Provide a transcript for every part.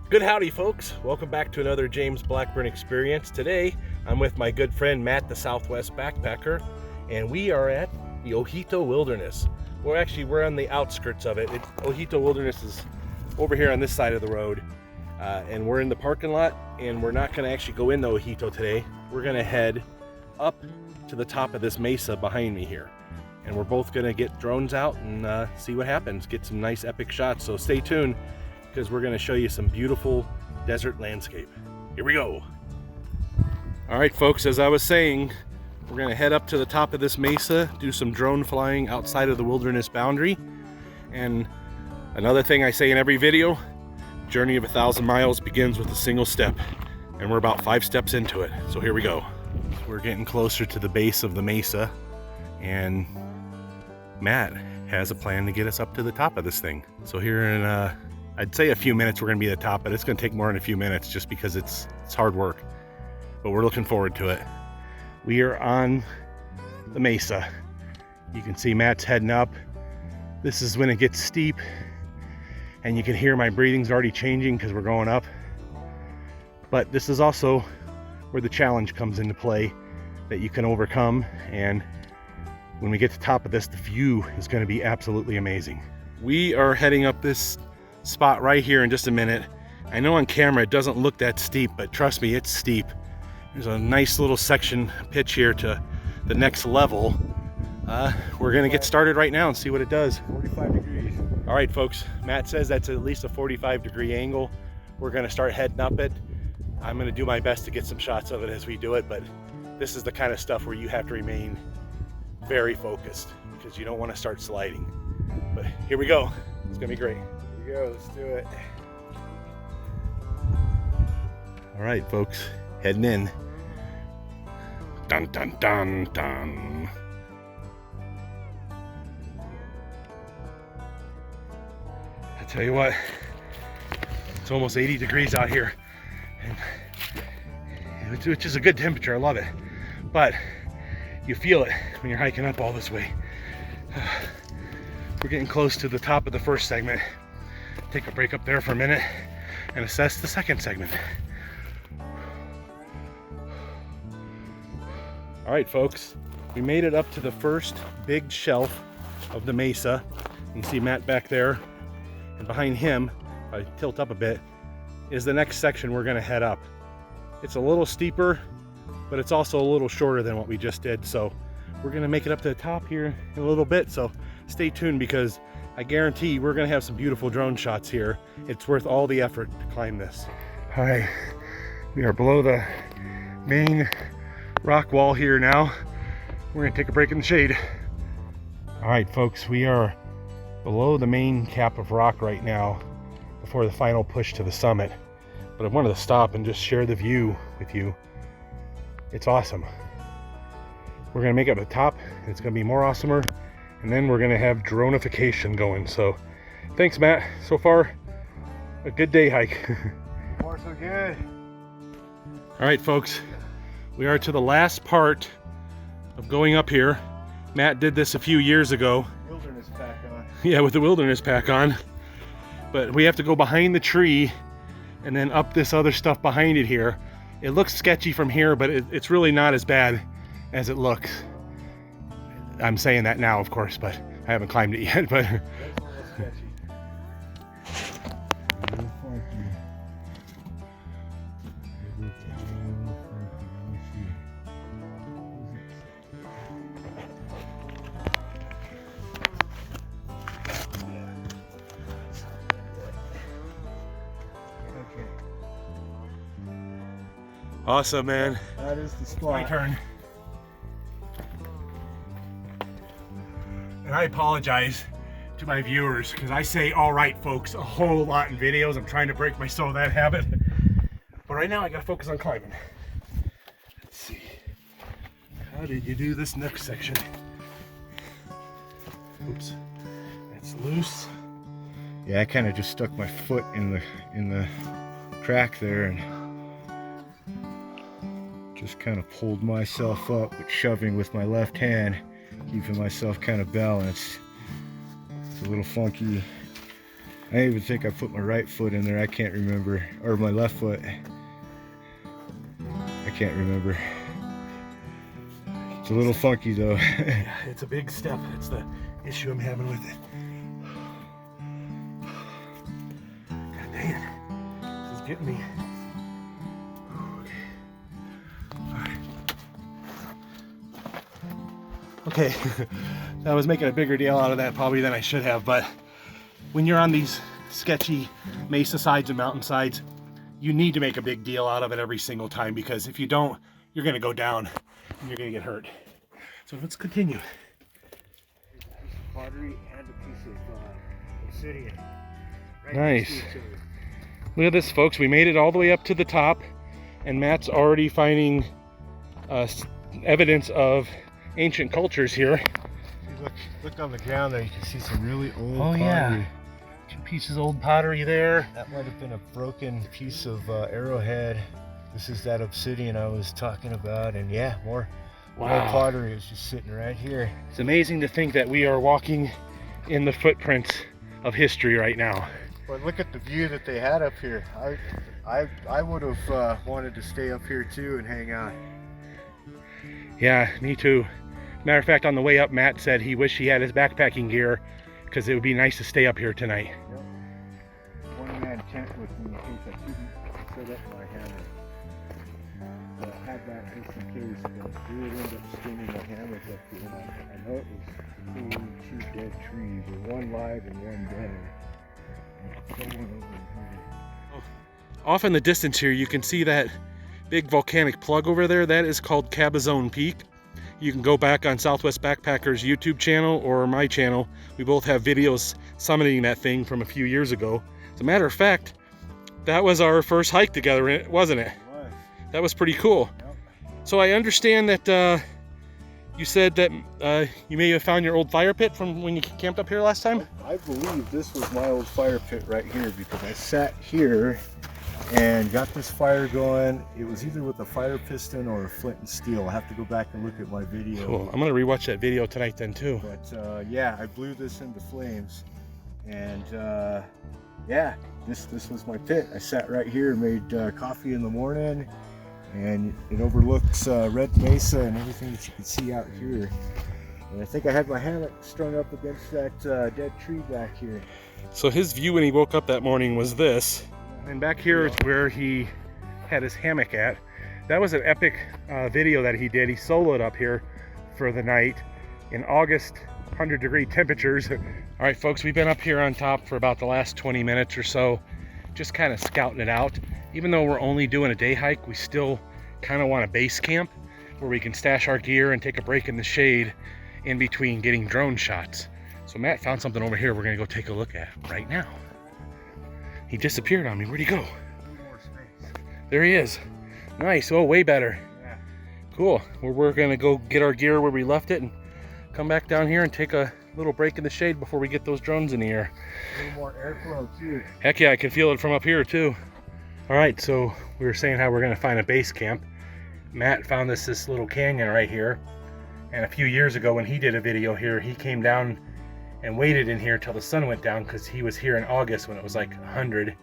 Good howdy, folks. Welcome back to another James Blackburn experience. Today, I'm with my good friend Matt, the Southwest Backpacker, and we are at the Ojito Wilderness. We're on the outskirts of it. Ojito Wilderness is over here on this side of the road, and we're in the parking lot, and we're not going to actually go into Ojito today. We're going to head up to the top of this mesa behind me here, and we're both going to get drones out and see what happens, get some nice epic shots. So stay tuned, because we're going to show you some beautiful desert landscape. Here we go. All right, folks, as I was saying, we're going to head up to the top of this mesa, do some drone flying outside of the wilderness boundary. And another thing I say in every video, journey of 1,000 miles begins with a single step, and we're about 5 steps into it. So here we go. We're getting closer to the base of the mesa, and Matt has a plan to get us up to the top of this thing. So here in I'd say a few minutes we're gonna be at the top, but it's gonna take more than a few minutes just because it's hard work. But we're looking forward to it. We are on the mesa. You can see Matt's heading up. This is when it gets steep, and you can hear my breathing's already changing because we're going up. But this is also where the challenge comes into play that you can overcome, and when we get to the top of this, the view is gonna be absolutely amazing. We are heading up this spot right here in just a minute. I know on camera it doesn't look that steep, but trust me, it's steep. There's a nice little section pitch here to the next level. We're gonna get started right now and see what it does. 45 degrees. All right, folks, Matt says that's at least a 45-degree angle. We're gonna start heading up it. I'm gonna do my best to get some shots of it as we do it, but this is the kind of stuff where you have to remain very focused because you don't want to start sliding. But here we go. It's gonna be great. Here we go, let's do it. All right, folks, heading in. Dun, dun, dun, dun. I tell you what, it's almost 80 degrees out here, which is a good temperature. I love it, but you feel it when you're hiking up all this way. We're getting close to the top of the first segment. Take a break up there for a minute and assess the second segment. All right, folks, we made it up to the first big shelf of the mesa. You see Matt back there, and behind him, if I tilt up a bit, is the next section we're gonna head up. It's a little steeper, but it's also a little shorter than what we just did. So we're gonna make it up to the top here in a little bit. So stay tuned, because I guarantee we're gonna have some beautiful drone shots here. It's worth all the effort to climb this. All right, we are below the main rock wall here now. We're gonna take a break in the shade. All right, folks, we are below the main cap of rock right now before the final push to the summit. But I wanted to stop and just share the view with you. It's awesome. We're gonna make it to the top, and it's gonna be more awesomer, and then we're gonna have dronification going. So thanks, Matt. So far, a good day hike. Far so good. All right, folks, we are to the last part of going up here. Matt did this a few years ago. Wilderness pack on. Yeah, with the wilderness pack on. But we have to go behind the tree and then up this other stuff behind it here. It looks sketchy from here, but it's really not as bad as it looks. I'm saying that now, of course, but I haven't climbed it yet. But That's a little sketchy. A little funky. Okay, awesome, man. that is the My spot. turn. And I apologize to my viewers because I say all right, folks, a whole lot in videos. I'm trying to break myself of that habit. But right now I gotta focus on climbing. Let's see. How did you do this next section? Oops. That's loose. Yeah, I kind of just stuck my foot in the crack there and just kind of pulled myself up, but shoving with my left hand, keeping myself kind of balanced. It's a little funky. I even think I put my right foot in there. I can't remember. Or my left foot. I can't remember. It's a little funky though. Yeah, it's a big step. It's the issue I'm having with it. God dang it. This is getting me. Okay, I was making a bigger deal out of that probably than I should have, but when you're on these sketchy mesa sides and mountain sides, you need to make a big deal out of it every single time, because if you don't, you're gonna go down and you're gonna get hurt. So let's continue. Pottery and a piece of obsidian. Right Nice. Look at this, folks. We made it all the way up to the top, and Matt's already finding evidence of ancient cultures here. Look on the ground there. You can see some really old Oh, pottery. yeah. Two pieces of old pottery there. That might have been a broken piece of arrowhead. This is that obsidian I was talking about, and yeah, more pottery is just sitting right here. It's amazing to think that we are walking in the footprints of history right now. But look at the view that they had up here. I would have wanted to stay up here too and hang out. Yeah, me too. Matter of fact, on the way up, Matt said he wished he had his backpacking gear because it would be nice to stay up here tonight. Yep. One-man tent with me in case I couldn't set up my hammock. So I had that just in case, but we would end up spinning my hammock up here. I know it was between two dead trees, or one live and one dead. Someone over here. Off in the distance here, you can see that big volcanic plug over there. That is called Cabazon Peak. You can go back on Southwest Backpackers YouTube channel or my channel. We both have videos summiting that thing from a few years ago. As a matter of fact, that was our first hike together, wasn't it? It was. That was pretty cool. Yep. So I understand that you said that you may have found your old fire pit from when you camped up here last time? I believe this was my old fire pit right here, because I sat here and got this fire going. It was either with a fire piston or a flint and steel. I have to go back and look at my video. Cool. I'm gonna rewatch that video tonight then too. But yeah, I blew this into flames, and yeah, this was my pit. I sat right here and made coffee in the morning, and it overlooks Red Mesa and everything that you can see out here. And I think I had my hammock strung up against that dead tree back here. So his view when he woke up that morning was this. And back here is where he had his hammock at. That was an epic video that he did. He soloed up here for the night in August, 100-degree temperatures. All right, folks, we've been up here on top for about the last 20 minutes or so, just kind of scouting it out. Even though we're only doing a day hike, we still kind of want a base camp where we can stash our gear and take a break in the shade in between getting drone shots. So Matt found something over here we're gonna go take a look at right now. He disappeared on me. Where'd he go? More space. There he is. Nice. Oh, way better. Yeah. Cool. We're gonna go get our gear where we left it and come back down here and take a little break in the shade before we get those drones in the air. A little more airflow too. Heck yeah, I can feel it from up here too. All right, so we were saying how we're gonna find a base camp. Matt found this little canyon right here. And a few years ago when he did a video here, he came down and waited in here till the sun went down, because he was here in August when it was like 100.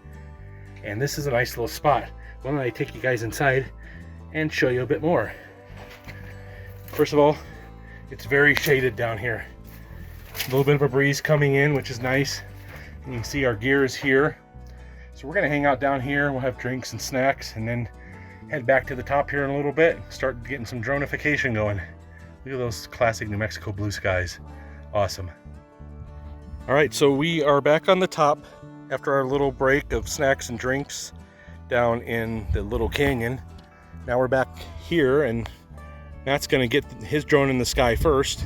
And this is a nice little spot. Why don't I take you guys inside and show you a bit more. First of all, it's very shaded down here. A little bit of a breeze coming in, which is nice. And you can see our gear is here. So we're gonna hang out down here. We'll have drinks and snacks, and then head back to the top here in a little bit, start getting some dronification going. Look at those classic New Mexico blue skies. Awesome. All right, so we are back on the top after our little break of snacks and drinks down in the little canyon. Now we're back here, and Matt's gonna get his drone in the sky first.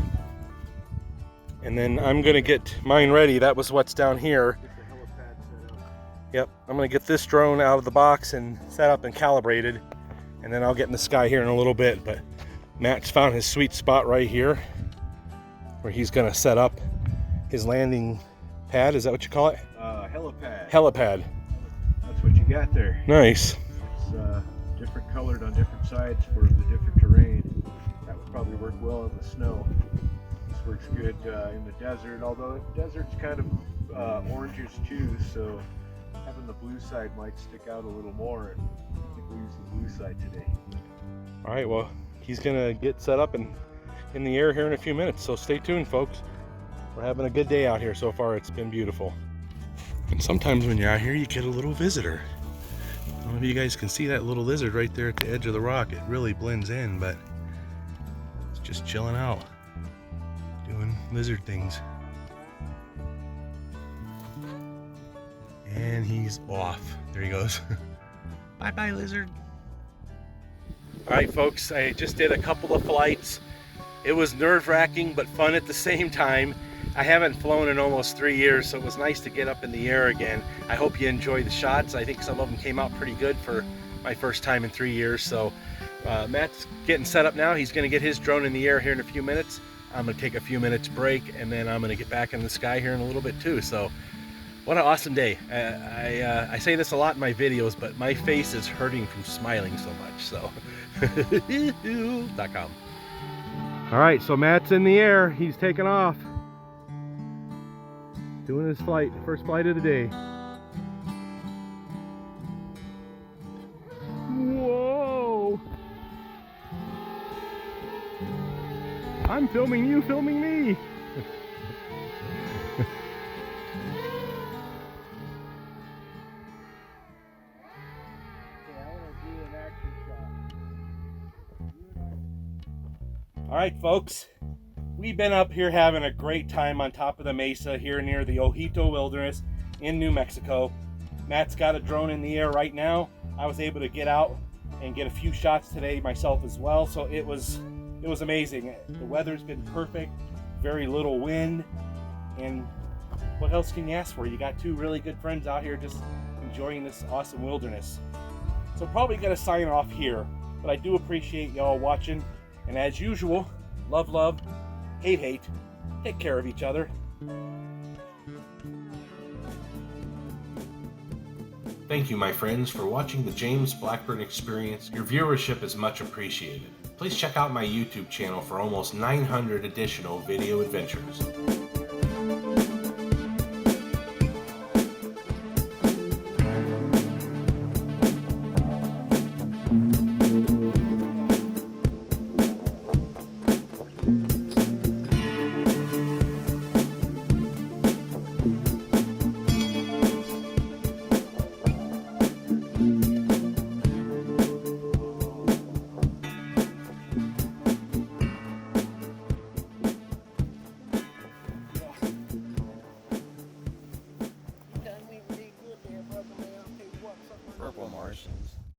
And then I'm gonna get mine ready. That was what's down here. Get the helipad set up. Yep, I'm gonna get this drone out of the box and set up and calibrated. And then I'll get in the sky here in a little bit. But Matt's found his sweet spot right here where he's gonna set up his landing pad. Is that what you call it? Helipad. Helipad. That's what you got there. Nice. It's different colored on different sides for the different terrain. That would probably work well in the snow. This works good in the desert, although the desert's kind of oranges too, so having the blue side might stick out a little more, and I think we'll use the blue side today. All right, well, he's gonna get set up and in the air here in a few minutes, so stay tuned, folks. We're having a good day out here so far. It's been beautiful. And sometimes when you're out here, you get a little visitor. I don't know if you guys can see that little lizard right there at the edge of the rock. It really blends in, but it's just chilling out, doing lizard things. And he's off. There he goes. Bye-bye, lizard. All right, folks, I just did a couple of flights. It was nerve-wracking, but fun at the same time. I haven't flown in almost 3 years, so it was nice to get up in the air again. I hope you enjoyed the shots. I think some of them came out pretty good for my first time in 3 years. So Matt's getting set up now. He's gonna get his drone in the air here in a few minutes. I'm gonna take a few minutes break, and then I'm gonna get back in the sky here in a little bit too. So what an awesome day. I say this a lot in my videos, but my face is hurting from smiling so much, so. .com. All right, so Matt's in the air. He's taking off. Doing his flight, first flight of the day. Whoa! I'm filming you, filming me. All right, folks, we've been up here having a great time on top of the mesa here near the Ojito Wilderness in New Mexico. Matt's got a drone in the air right now. I was able to get out and get a few shots today myself as well, so it was amazing. The weather's been perfect, very little wind, and what else can you ask for? You got two really good friends out here just enjoying this awesome wilderness. So probably gonna sign off here, but I do appreciate y'all watching. And as usual, love, love, hate, hate. Take care of each other. Thank you, my friends, for watching the James Blackburn Experience. Your viewership is much appreciated. Please check out my YouTube channel for almost 900 additional video adventures. Purple Martians.